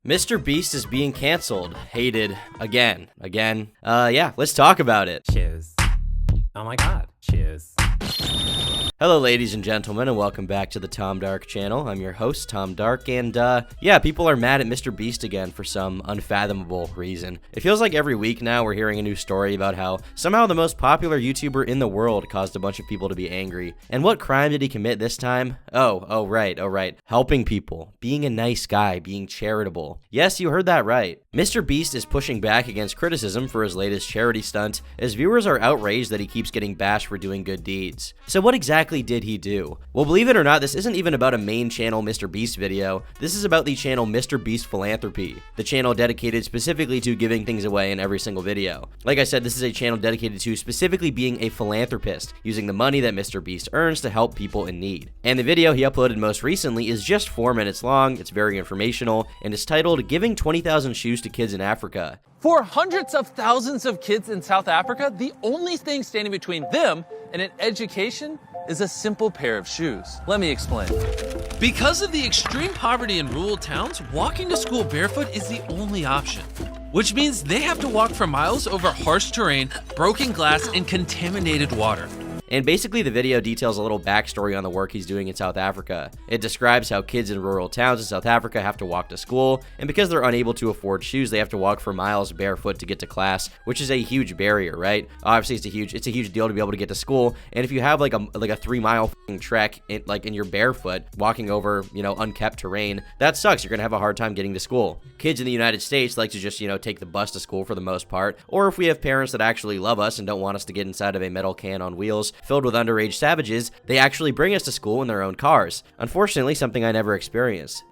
MrBeast is being canceled, hated, again. Yeah, let's talk about it. Cheers. Oh my god. Cheers. Hello ladies and gentlemen, and welcome back to the Tom Dark channel. I'm your host, Tom Dark, and yeah, people are mad at MrBeast again for some unfathomable reason. It feels like every week now we're hearing a new story about how somehow the most popular YouTuber in the world caused a bunch of people to be angry. And what crime did he commit this time? Oh right. Helping people, being a nice guy, being charitable. Yes, you heard that right. MrBeast is pushing back against criticism for his latest charity stunt, as viewers are outraged that he keeps getting bashed for doing good deeds. So what exactly did he do? Well, believe it or not, this isn't even about a main channel MrBeast video. This is about the channel MrBeast Philanthropy, the channel dedicated specifically to giving things away in every single video. Like I said, this is a channel dedicated to specifically being a philanthropist, using the money that MrBeast earns to help people in need. And the video he uploaded most recently is just 4 minutes long, it's very informational, and it's titled "Giving 20,000 Shoes to Kids in Africa." For hundreds of thousands of kids in South Africa, the only thing standing between them and an education is a simple pair of shoes. Let me explain. Because of the extreme poverty in rural towns, walking to school barefoot is the only option, which means they have to walk for miles over harsh terrain, broken glass, and contaminated water. And basically the video details a little backstory on the work he's doing in South Africa. It describes how kids in rural towns in South Africa have to walk to school, and because they're unable to afford shoes, they have to walk for miles barefoot to get to class, which is a huge barrier, right? Obviously it's a huge deal to be able to get to school, and if you have like a 3-mile trek in your barefoot, walking over, unkept terrain, that sucks. You're gonna have a hard time getting to school. Kids in the United States like to just, take the bus to school for the most part, or if we have parents that actually love us and don't want us to get inside of a metal can on wheels filled with underage savages, they actually bring us to school in their own cars. Unfortunately, something I never experienced.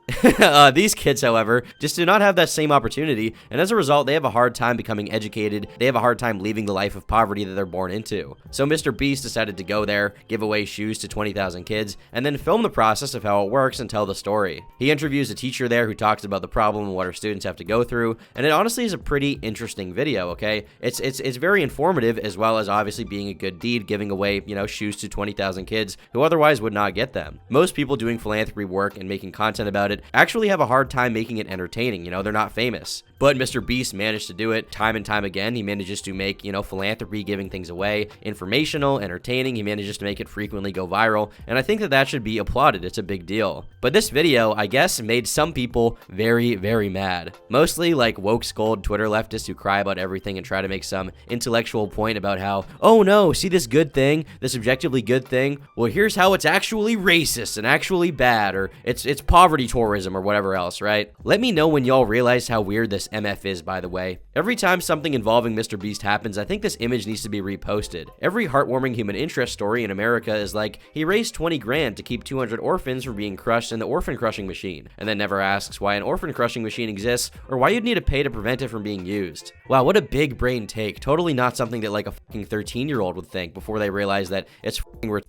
These kids, however, just do not have that same opportunity, and as a result, they have a hard time becoming educated. They have a hard time leaving the life of poverty that they're born into. So MrBeast decided to go there, give away shoes to 20,000 kids, and then film the process of how it works and tell the story. He interviews a teacher there who talks about the problem and what her students have to go through, and it honestly is a pretty interesting video, okay? It's very informative, as well as obviously being a good deed, giving away, shoes to 20,000 kids who otherwise would not get them. Most people doing philanthropy work and making content about it actually have a hard time making it entertaining. They're not famous. But MrBeast managed to do it time and time again. He manages to make, philanthropy, giving things away, informational, entertaining. He manages to make it frequently go viral, and I think that should be applauded. It's a big deal. But this video, I guess, made some people very, very mad. Mostly like woke scold Twitter leftists who cry about everything and try to make some intellectual point about how, oh no, see this good thing, this objectively good thing? Well, here's how it's actually racist and actually bad, or it's poverty tourism or whatever else, right? Let me know when y'all realize how weird this MF is, by the way. Every time something involving MrBeast happens, I think this image needs to be reposted. Every heartwarming human interest story in America is like, he raised 20 grand to keep 200 orphans from being crushed in the orphan crushing machine, and then never asks why an orphan crushing machine exists or why you'd need to pay to prevent it from being used. Wow, what a big brain take. Totally not something that like a fucking 13-year-old would think before they realize that it's fucking retarded.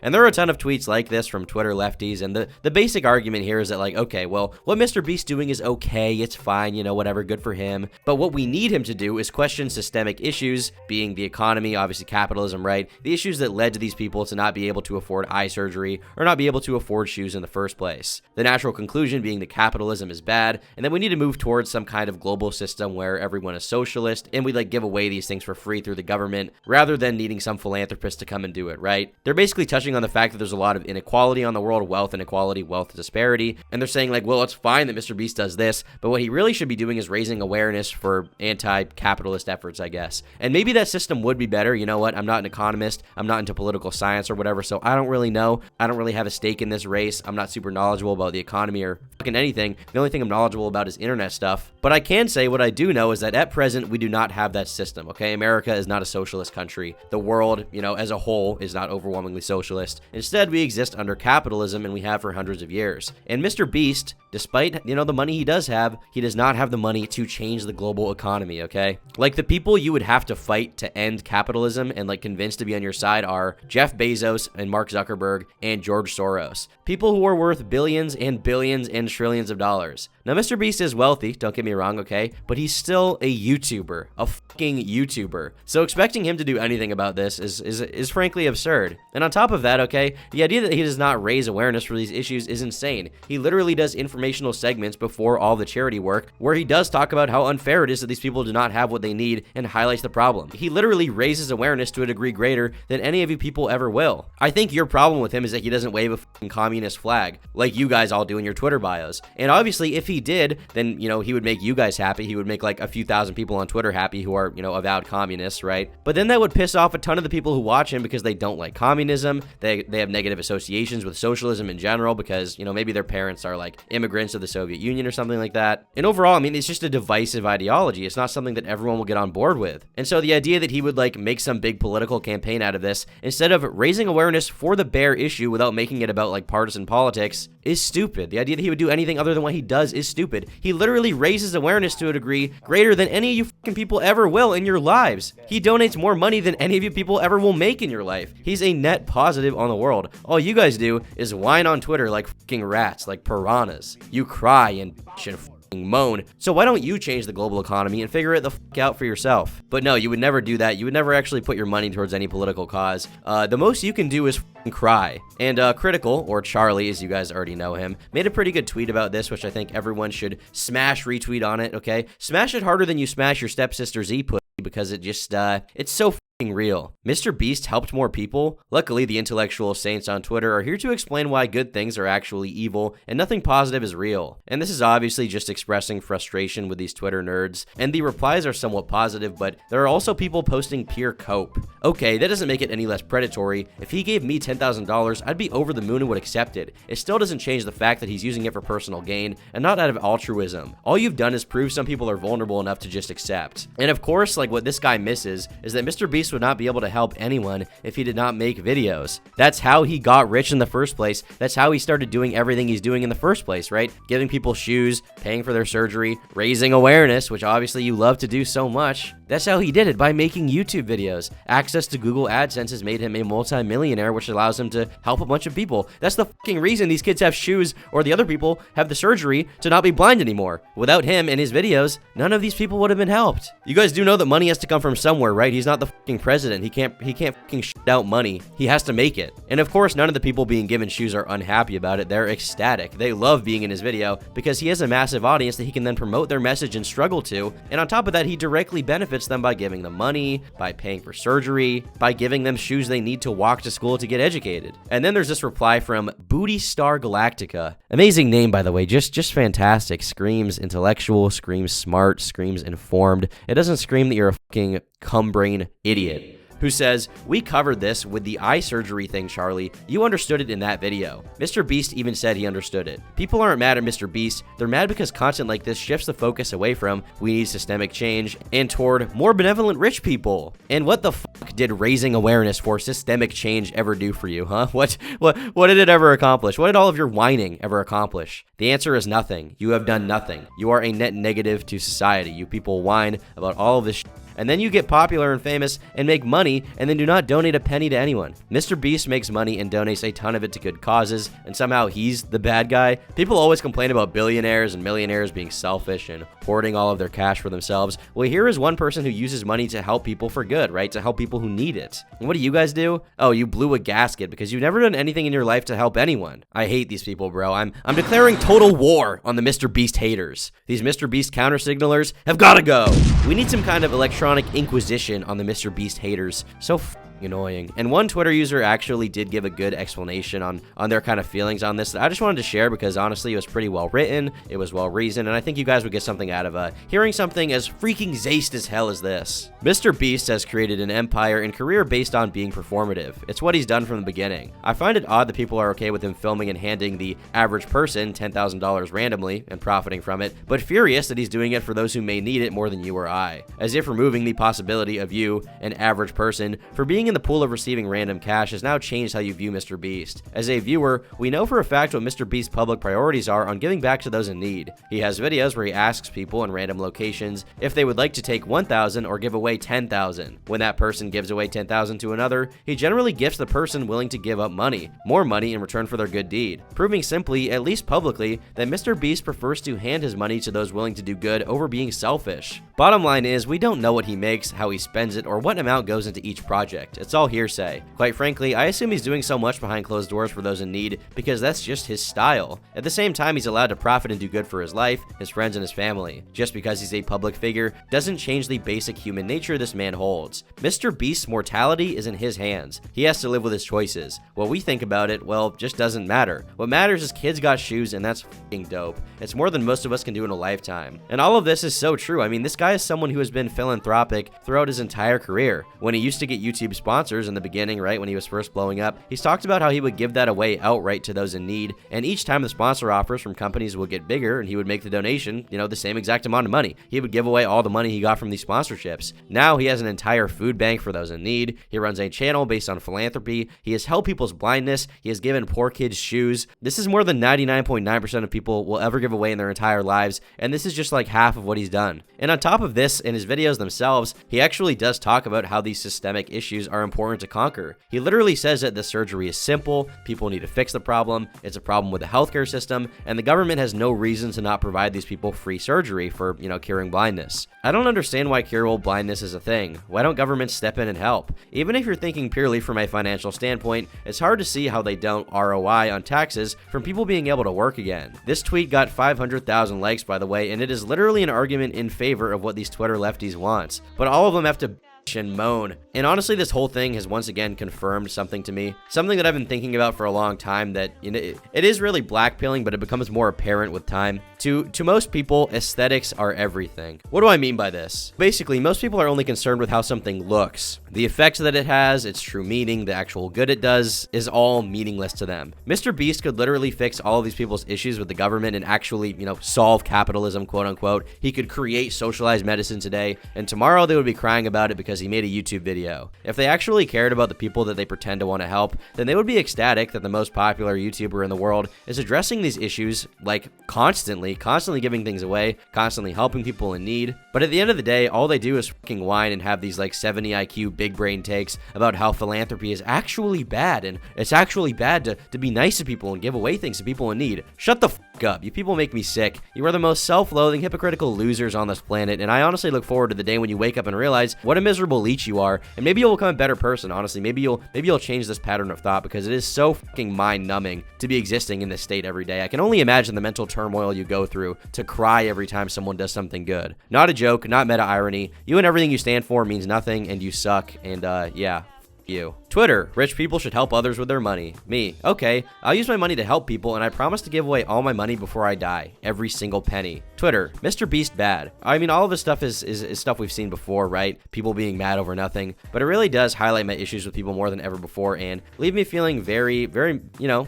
And there are a ton of tweets like this from Twitter lefties, and the basic argument here is that, like, okay, well, what MrBeast doing is okay, it's fine, whatever, good for him, but what we need him to do is question systemic issues, being the economy, obviously capitalism, right? The issues that led to these people to not be able to afford eye surgery, or not be able to afford shoes in the first place. The natural conclusion being that capitalism is bad, and then we need to move towards some kind of global system where everyone is socialist, and we give away these things for free through the government, rather than needing some philanthropist to come and do it, right? They're basically touching on the fact that there's a lot of inequality on the world, wealth inequality, wealth disparity, and they're saying like, well, it's fine that MrBeast does this, but what he really should be doing is raising awareness for anti-capitalist efforts, I guess. And maybe that system would be better. You know what? I'm not an economist. I'm not into political science or whatever, so I don't really know. I don't really have a stake in this race. I'm not super knowledgeable about the economy or fucking anything. The only thing I'm knowledgeable about is internet stuff. But I can say what I do know is that at present, we do not have that system, okay? America is not a socialist country. The world, as a whole, is not overwhelmingly socialist. Instead, we exist under capitalism, and we have for hundreds of years. And MrBeast, despite, the money he does have, he does not have the money to change the global economy, okay? Like, the people you would have to fight to end capitalism and, convince to be on your side are Jeff Bezos and Mark Zuckerberg and George Soros. People who are worth billions and billions and trillions of dollars. Now, MrBeast is wealthy, don't get me wrong, okay? But he's still a YouTuber, a fucking YouTuber. So expecting him to do anything about this is frankly absurd. And on top top of that, okay, the idea that he does not raise awareness for these issues is insane. He literally does informational segments before all the charity work where he does talk about how unfair it is that these people do not have what they need and highlights the problem. He literally raises awareness to a degree greater than any of you people ever will. I think your problem with him is that he doesn't wave a fucking communist flag like you guys all do in your Twitter bios. And obviously, if he did, then, you know, he would make you guys happy. He would make like a few thousand people on Twitter happy who are, you know, avowed communists, right? But then that would piss off a ton of the people who watch him because they don't like communism. They have negative associations with socialism in general because, you know, maybe their parents are like immigrants of the Soviet Union or something like that. And overall, I mean, it's just a divisive ideology. It's not something that everyone will get on board with. And so the idea that he would like make some big political campaign out of this instead of raising awareness for the bare issue without making it about like partisan politics is stupid. The idea that he would do anything other than what he does is stupid. He literally raises awareness to a degree greater than any of you fucking people ever will in your lives. He donates more money than any of you people ever will make in your life. He's a net positive on the world. All you guys do is whine on Twitter like fucking rats, like piranhas. You cry and bitch and moan. So why don't you change the global economy and figure it the fuck out for yourself? But no, you would never do that. You would never actually put your money towards any political cause. The most you can do is cry. And Critical, or Charlie as you guys already know him, made a pretty good tweet about this, which I think everyone should smash retweet on it, okay? Smash it harder than you smash your stepsister's e-pussy because it just, it's so real. MrBeast helped more people. Luckily, the intellectual saints on Twitter are here to explain why good things are actually evil and nothing positive is real. And this is obviously just expressing frustration with these Twitter nerds. And the replies are somewhat positive, but there are also people posting pure cope. Okay, that doesn't make it any less predatory. If he gave me $10,000, I'd be over the moon and would accept it. It still doesn't change the fact that he's using it for personal gain and not out of altruism. All you've done is prove some people are vulnerable enough to just accept. And of course, like what this guy misses is that MrBeast would not be able to help anyone if he did not make videos. That's how he got rich in the first place. That's how he started doing everything he's doing in the first place, right? Giving people shoes, paying for their surgery, raising awareness, which obviously you love to do so much. That's how he did it, by making YouTube videos. Access to Google AdSense has made him a multi-millionaire, which allows him to help a bunch of people. That's the fucking reason these kids have shoes or the other people have the surgery to not be blind anymore. Without him and his videos, none of these people would have been helped. You guys do know that money has to come from somewhere, right? He's not the fucking president. He can't fucking shit out money. He has to make it. And of course, none of the people being given shoes are unhappy about it. They're ecstatic. They love being in his video because he has a massive audience that he can then promote their message and struggle to. And on top of that, he directly benefits them by giving them money, by paying for surgery, by giving them shoes they need to walk to school to get educated. And then there's this reply from Booty Star Galactica. Amazing name, by the way. Just fantastic. Screams intellectual, screams smart, screams informed. It doesn't scream that you're a fucking cum-brain idiot. Who says, "We covered this with the eye surgery thing, Charlie. You understood it in that video." MrBeast even said he understood it. People aren't mad at MrBeast. They're mad because content like this shifts the focus away from "we need systemic change" and toward more benevolent rich people. And what the fuck did raising awareness for systemic change ever do for you, huh? What did it ever accomplish? What did all of your whining ever accomplish? The answer is nothing. You have done nothing. You are a net negative to society. You people whine about all of this shit. And then you get popular and famous and make money and then do not donate a penny to anyone. MrBeast makes money and donates a ton of it to good causes, and somehow he's the bad guy. People always complain about billionaires and millionaires being selfish and hoarding all of their cash for themselves. Well, here is one person who uses money to help people for good, right? To help people who need it. And what do you guys do? Oh, you blew a gasket because you've never done anything in your life to help anyone. I hate these people, bro. I'm declaring total war on the MrBeast haters. These MrBeast counter signalers have gotta go. We need some kind of electronic inquisition on the MrBeast haters. So annoying. And one Twitter user actually did give a good explanation on their kind of feelings on this that I just wanted to share because honestly it was pretty well written, it was well reasoned, and I think you guys would get something out of hearing something as freaking zaste as hell as this. MrBeast has created an empire and career based on being performative. It's what he's done from the beginning. I find it odd that people are okay with him filming and handing the average person $10,000 randomly and profiting from it, but furious that he's doing it for those who may need it more than you or I. As if removing the possibility of you, an average person, for being in the pool of receiving random cash has now changed how you view MrBeast. As a viewer, we know for a fact what MrBeast's public priorities are on giving back to those in need. He has videos where he asks people in random locations if they would like to take $1,000 or give away $10,000. When that person gives away $10,000 to another, he generally gifts the person willing to give up money, more money in return for their good deed, proving simply, at least publicly, that MrBeast prefers to hand his money to those willing to do good over being selfish. Bottom line is, we don't know what he makes, how he spends it, or what amount goes into each project. It's all hearsay. Quite frankly, I assume he's doing so much behind closed doors for those in need because that's just his style. At the same time, he's allowed to profit and do good for his life, his friends, and his family. Just because he's a public figure doesn't change the basic human nature this man holds. MrBeast's mortality is in his hands. He has to live with his choices. What we think about it, well, just doesn't matter. What matters is kids got shoes, and that's f***ing dope. It's more than most of us can do in a lifetime. And all of this is so true. I mean, this guy is someone who has been philanthropic throughout his entire career. When he used to get YouTube sponsors in the beginning, right, when he was first blowing up, he's talked about how he would give that away outright to those in need, and each time the sponsor offers from companies would get bigger and he would make the donation, the same exact amount of money. He would give away all the money he got from these sponsorships. Now he has an entire food bank for those in need. He runs a channel based on philanthropy. He has helped people's blindness. He has given poor kids shoes. This is more than 99.9% of people will ever give away in their entire lives, and this is just like half of what he's done. And on top of this, in his videos themselves, he actually does talk about how these systemic issues are important to conquer. He literally says that the surgery is simple, people need to fix the problem, it's a problem with the healthcare system, and the government has no reason to not provide these people free surgery for, curing blindness. I don't understand why curable blindness is a thing. Why don't governments step in and help? Even if you're thinking purely from a financial standpoint, it's hard to see how they don't ROI on taxes from people being able to work again. This tweet got 500,000 likes, by the way, and it is literally an argument in favor of what these Twitter lefties want. But all of them have to and moan. And honestly, this whole thing has once again confirmed something to me, something that I've been thinking about for a long time, that it is really blackpilling, but it becomes more apparent with time. To most people, aesthetics are everything. What do I mean by this? Basically, most people are only concerned with how something looks. The effects that it has, its true meaning, the actual good it does, is all meaningless to them. MrBeast could literally fix all of these people's issues with the government and actually, solve capitalism, quote unquote. He could create socialized medicine today, and tomorrow they would be crying about it because he made a YouTube video. If they actually cared about the people that they pretend to want to help, then they would be ecstatic that the most popular YouTuber in the world is addressing these issues, like constantly giving things away, constantly helping people in need. But at the end of the day, all they do is fucking whine and have these like 70 IQ big brain takes about how philanthropy is actually bad, and it's actually bad to be nice to people and give away things to people in need. Shut the fuck up. You people make me sick. You are the most self-loathing, hypocritical losers on this planet, and I honestly look forward to the day when you wake up and realize what a miserable leech you are, and maybe you'll become a better person. Honestly, maybe you'll change this pattern of thought, because it is so fucking mind-numbing to be existing in this state every day. I can only imagine the mental turmoil you go through to cry every time someone does something good. Not a joke, not meta irony. You and everything you stand for means nothing, and you suck, and yeah, you. Twitter, rich people should help others with their money. Me, okay, I'll use my money to help people, and I promise to give away all my money before I die. Every single penny. Twitter, MrBeast bad. I mean, all of this stuff is stuff we've seen before, right? People being mad over nothing, but it really does highlight my issues with people more than ever before, and leave me feeling very, very,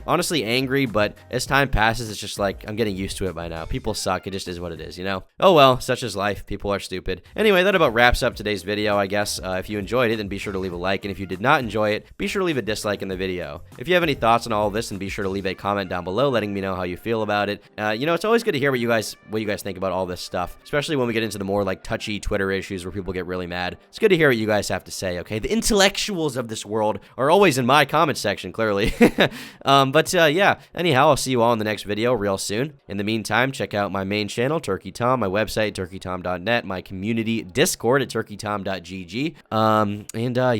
honestly angry, but as time passes, it's just like, I'm getting used to it by now. People suck, it just is what it is, Oh well, such is life, people are stupid. Anyway, that about wraps up today's video, I guess. If you enjoyed it, then be sure to leave a like, and if you did not enjoy it, be sure to leave a dislike in the video. If you have any thoughts on all of this, then be sure to leave a comment down below letting me know how you feel about it. It's always good to hear what you guys think about all this stuff, especially when we get into the more like touchy Twitter issues where people get really mad. It's good to hear what you guys have to say, okay? The intellectuals of this world are always in my comment section, clearly. Yeah, anyhow, I'll see you all in the next video real soon. In the meantime, check out my main channel, Turkey Tom, my website, turkeytom.net, my community Discord at turkeytom.gg.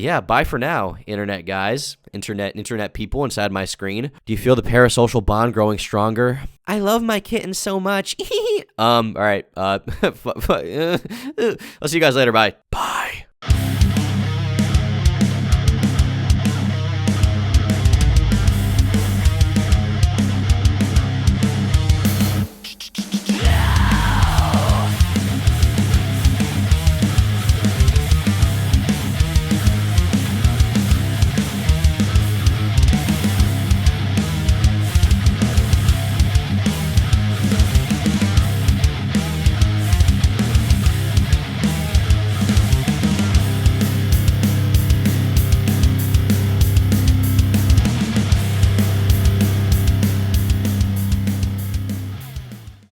Yeah, bye for now, internet guys, internet people inside my screen. Do you feel the parasocial bond growing stronger? I love my kitten so much. All right. I'll see you guys later. Bye. Bye.